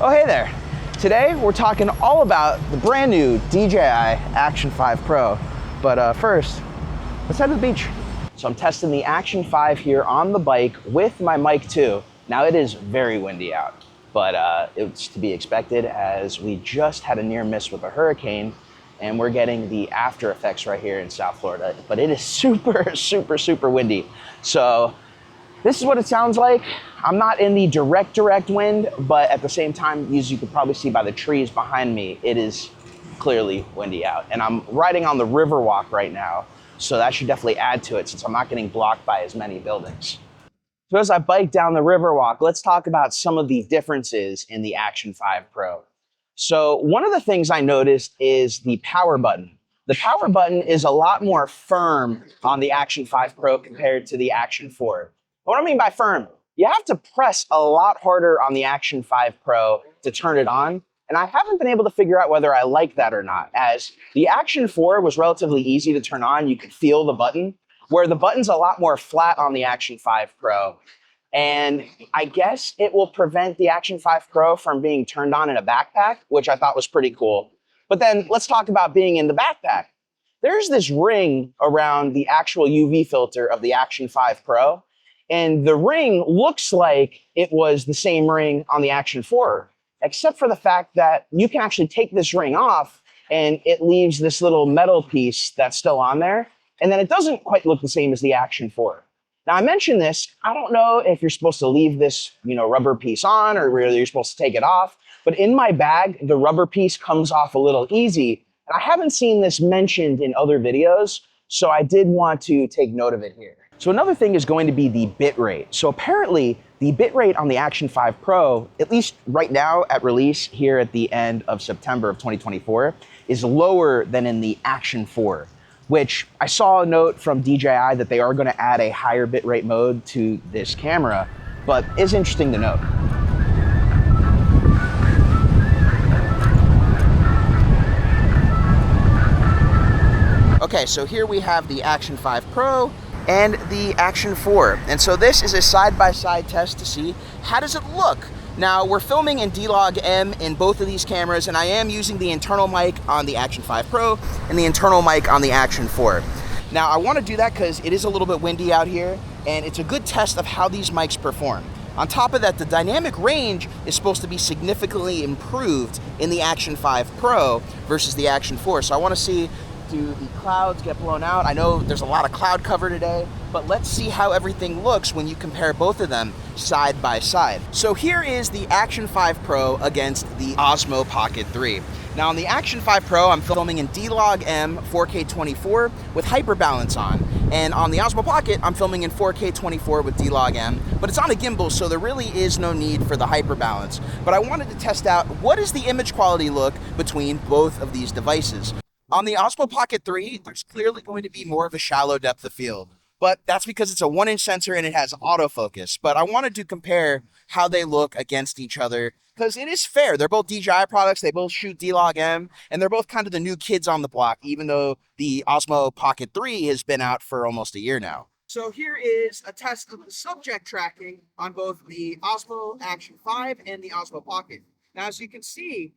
Oh, hey there. Today we're talking all about the brand new DJI Action 5 Pro. But first, let's head to the beach. So I'm testing the Action 5 here on the bike with my mic too. Now it is very windy out, but it's to be expected as we just had a near miss with a hurricane and we're getting the after effects right here in South Florida. But it is super windy. So this is what it sounds like. I'm not in the direct wind, but at the same time, as you can probably see by the trees behind me, it is clearly windy out. And I'm riding on the Riverwalk right now, so that should definitely add to it since I'm not getting blocked by as many buildings. So as I bike down the Riverwalk, let's talk about some of the differences in the Action 5 Pro. So one of the things I noticed is the power button. The power button is a lot more firm on the Action 5 Pro compared to the Action 4. What I mean by firm, you have to press a lot harder on the Action 5 Pro to turn it on. And I haven't been able to figure out whether I like that or not, as the Action 4 was relatively easy to turn on. You could feel the button, where the button's a lot more flat on the Action 5 Pro. And I guess it will prevent the Action 5 Pro from being turned on in a backpack, which I thought was pretty cool. But then let's talk about being in the backpack. There's this ring around the actual UV filter of the Action 5 Pro. And the ring looks like it was the same ring on the Action 4, except for the fact that you can actually take this ring off and it leaves this little metal piece that's still on there. And then it doesn't quite look the same as the Action 4. Now I mentioned this, I don't know if you're supposed to leave this, rubber piece on or whether you're supposed to take it off, but in my bag, the rubber piece comes off a little easy. And I haven't seen this mentioned in other videos, so I did want to take note of it here. So another thing is going to be the bit rate. So apparently the bit rate on the Action 5 Pro, at least right now at release here at the end of September of 2024, is lower than in the Action 4, which I saw a note from DJI that they are going to add a higher bit rate mode to this camera, but it's interesting to note. Okay, so here we have the Action 5 Pro and the Action 4. And so this is a side-by-side test to see how does it look. Now we're filming in D-Log-M in both of these cameras, and I am using the internal mic on the Action 5 Pro and the internal mic on the Action 4. Now I want to do that because it is a little bit windy out here, and it's a good test of how these mics perform. On top of that, the dynamic range is supposed to be significantly improved in the Action 5 Pro versus the Action 4. So I want to see, do the clouds get blown out? I know there's a lot of cloud cover today, but let's see how everything looks when you compare both of them side by side. So here is the Action 5 Pro against the Osmo Pocket 3. Now on the Action 5 Pro, I'm filming in D-Log-M 4K 24 with hyperbalance on. And on the Osmo Pocket, I'm filming in 4K 24 with D-Log-M, but it's on a gimbal, so there really is no need for the hyperbalance. But I wanted to test out what does the image quality look between both of these devices. On the Osmo Pocket 3, there's clearly going to be more of a shallow depth of field, but that's because it's a 1-inch sensor and it has autofocus. But I wanted to compare how they look against each other because it is fair. They're both DJI products, they both shoot D-Log-M, and they're both kind of the new kids on the block, even though the Osmo Pocket 3 has been out for almost a year now. So here is a test of the subject tracking on both the Osmo Action 5 and the Osmo Pocket. Now, as you can see,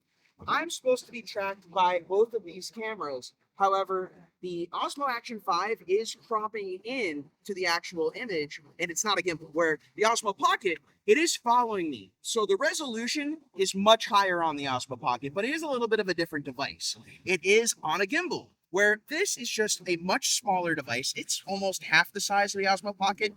I'm supposed to be tracked by both of these cameras. However, the Osmo Action 5 is cropping in to the actual image, and it's not a gimbal, where the Osmo Pocket, it is following me. So the resolution is much higher on the Osmo Pocket, but it is a little bit of a different device. It is on a gimbal, where this is just a much smaller device. It's almost half the size of the Osmo Pocket.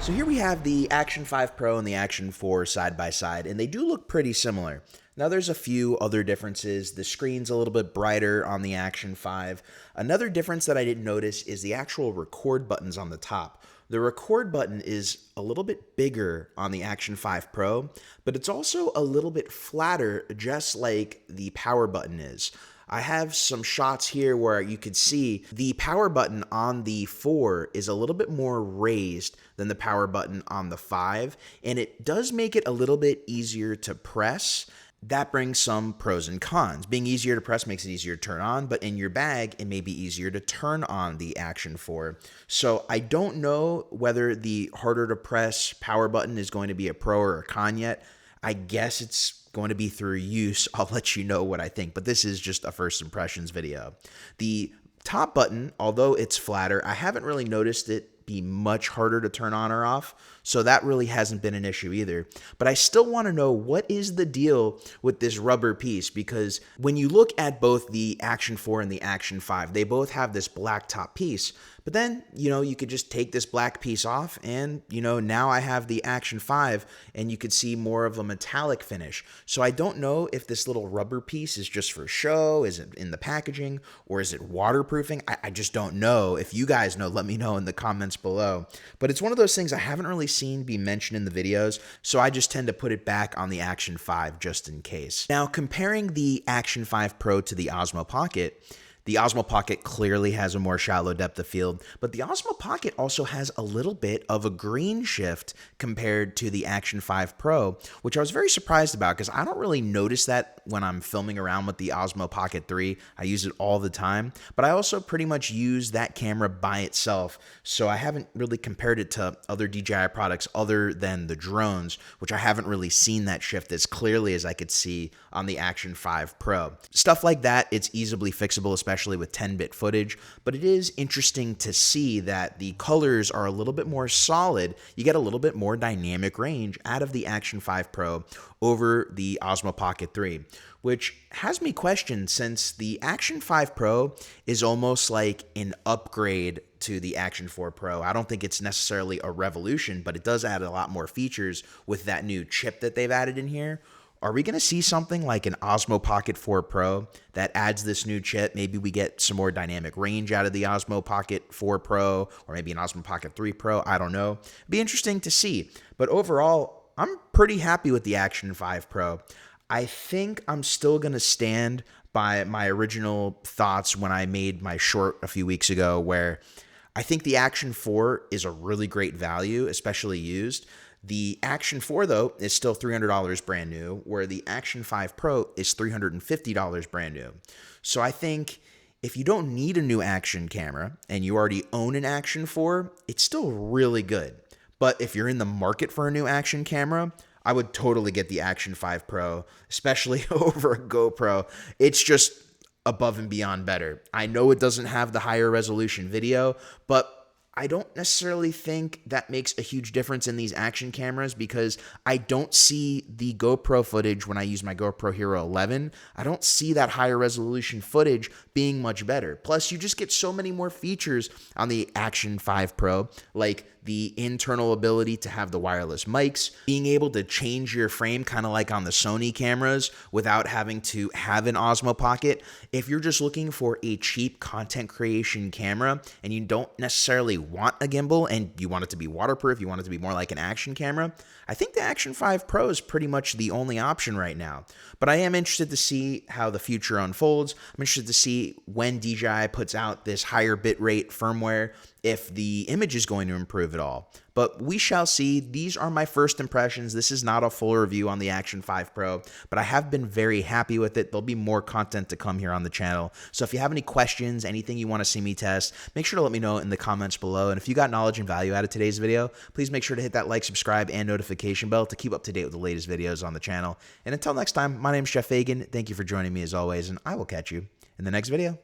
So here we have the Action 5 Pro and the Action 4 side by side, and they do look pretty similar. Now there's a few other differences. The screen's a little bit brighter on the Action 5. Another difference that I didn't notice is the actual record buttons on the top. The record button is a little bit bigger on the Action 5 Pro, but it's also a little bit flatter, just like the power button is. I have some shots here where you could see the power button on the 4 is a little bit more raised than the power button on the 5, and it does make it a little bit easier to press. that brings some pros and cons. Being easier to press makes it easier to turn on, but in your bag, it may be easier to turn on the Action 4. So I don't know whether the harder to press power button is going to be a pro or a con yet. I guess it's going to be through use. I'll let you know what I think, but this is just a first impressions video. The top button, although it's flatter, I haven't really noticed it be much harder to turn on or off, so that really hasn't been an issue either. But I still want to know, what is the deal with this rubber piece? Because when you look at both the Action 4 and the Action 5, they both have this black top piece, but then, you could just take this black piece off and, now I have the Action 5 and you could see more of a metallic finish. So I don't know if this little rubber piece is just for show, is it in the packaging, or is it waterproofing? I just don't know. If you guys know, let me know in the comments below. But it's one of those things I haven't really seen be mentioned in the videos, so I just tend to put it back on the Action 5 just in case. Now, comparing the Action 5 Pro to the Osmo Pocket, the Osmo Pocket clearly has a more shallow depth of field, but the Osmo Pocket also has a little bit of a green shift compared to the Action 5 Pro, which I was very surprised about because I don't really notice that when I'm filming around with the Osmo Pocket 3. I use it all the time, but I also pretty much use that camera by itself, so I haven't really compared it to other DJI products other than the drones, which I haven't really seen that shift as clearly as I could see on the Action 5 Pro. Stuff like that, it's easily fixable, especially with 10-bit footage, but it is interesting to see that the colors are a little bit more solid. You get a little bit more dynamic range out of the Action 5 Pro over the Osmo Pocket 3, which has me question, since the Action 5 Pro is almost like an upgrade to the Action 4 Pro. I don't think it's necessarily a revolution, but it does add a lot more features with that new chip that they've added in here. Are we going to see something like an Osmo Pocket 4 Pro that adds this new chip? Maybe we get some more dynamic range out of the Osmo Pocket 4 Pro, or maybe an Osmo Pocket 3 Pro. I don't know. It'd be interesting to see. But overall, I'm pretty happy with the Action 5 Pro. I think I'm still going to stand by my original thoughts when I made my short a few weeks ago, where I think the Action 4 is a really great value, especially used. The Action 4, though, is still $300 brand new, where the Action 5 Pro is $350 brand new. So I think if you don't need a new Action camera and you already own an Action 4, it's still really good. But if you're in the market for a new Action camera, I would totally get the Action 5 Pro, especially over a GoPro. It's just above and beyond better. I know it doesn't have the higher resolution video, but I don't necessarily think that makes a huge difference in these Action cameras, because I don't see the GoPro footage when I use my GoPro Hero 11. I don't see that higher resolution footage being much better. Plus, you just get so many more features on the Action 5 Pro, like the internal ability to have the wireless mics, being able to change your frame kind of like on the Sony cameras without having to have an Osmo Pocket. If you're just looking for a cheap content creation camera and you don't necessarily want a gimbal and you want it to be waterproof, you want it to be more like an Action camera, I think the Action 5 Pro is pretty much the only option right now. But I am interested to see how the future unfolds. I'm interested to see when DJI puts out this higher bitrate firmware, if the image is going to improve at all. But we shall see. These are my first impressions. This is not a full review on the Action 5 Pro, but I have been very happy with it. There'll be more content to come here on the channel. So if you have any questions, anything you want to see me test, make sure to let me know in the comments below. And if you got knowledge and value out of today's video, please make sure to hit that like, subscribe, and notification bell to keep up to date with the latest videos on the channel. And until next time, my name is Chef Fagien. Thank you for joining me as always, and I will catch you in the next video.